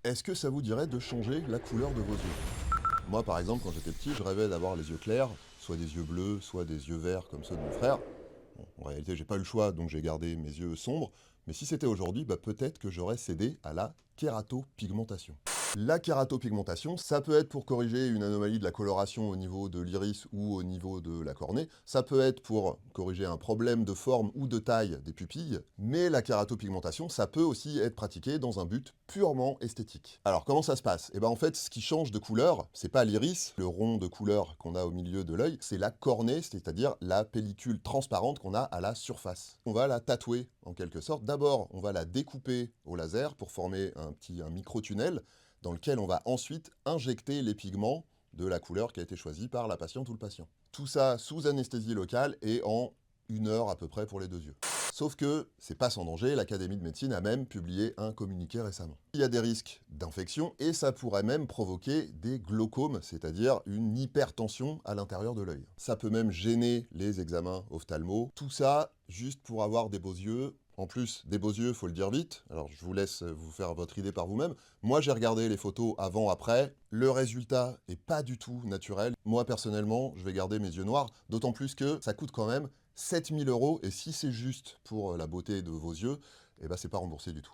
Est-ce que ça vous dirait de changer la couleur de vos yeux? Moi, par exemple, quand j'étais petit, je rêvais d'avoir les yeux clairs, soit des yeux bleus, soit des yeux verts comme ceux de mon frère. Bon, en réalité, j'ai pas eu le choix, donc j'ai gardé mes yeux sombres. Mais si c'était aujourd'hui, bah, peut-être que j'aurais cédé à la kératopigmentation. La kératopigmentation, ça peut être pour corriger une anomalie de la coloration au niveau de l'iris ou au niveau de la cornée, ça peut être pour corriger un problème de forme ou de taille des pupilles, mais la kératopigmentation, ça peut aussi être pratiqué dans un but purement esthétique. Alors comment ça se passe? Eh ben en fait, ce qui change de couleur, c'est pas l'iris, le rond de couleur qu'on a au milieu de l'œil, c'est la cornée, c'est-à-dire la pellicule transparente qu'on a à la surface. On va la tatouer en quelque sorte. D'abord, on va la découper au laser pour former un micro-tunnel dans lequel on va ensuite injecter les pigments de la couleur qui a été choisie par la patiente ou le patient. Tout ça sous anesthésie locale et en 1 heure à peu près pour les 2 yeux. Sauf que c'est pas sans danger, l'Académie de médecine a même publié un communiqué récemment. Il y a des risques d'infection et ça pourrait même provoquer des glaucomes, c'est-à-dire une hypertension à l'intérieur de l'œil. Ça peut même gêner les examens ophtalmo. Tout ça juste pour avoir des beaux yeux. En plus, des beaux yeux, faut le dire vite. Alors, je vous laisse vous faire votre idée par vous-même. Moi, j'ai regardé les photos avant-après. Le résultat est pas du tout naturel. Moi, personnellement, je vais garder mes yeux noirs, d'autant plus que ça coûte quand même 7 000 €, et si c'est juste pour la beauté de vos yeux, eh ben c'est pas remboursé du tout.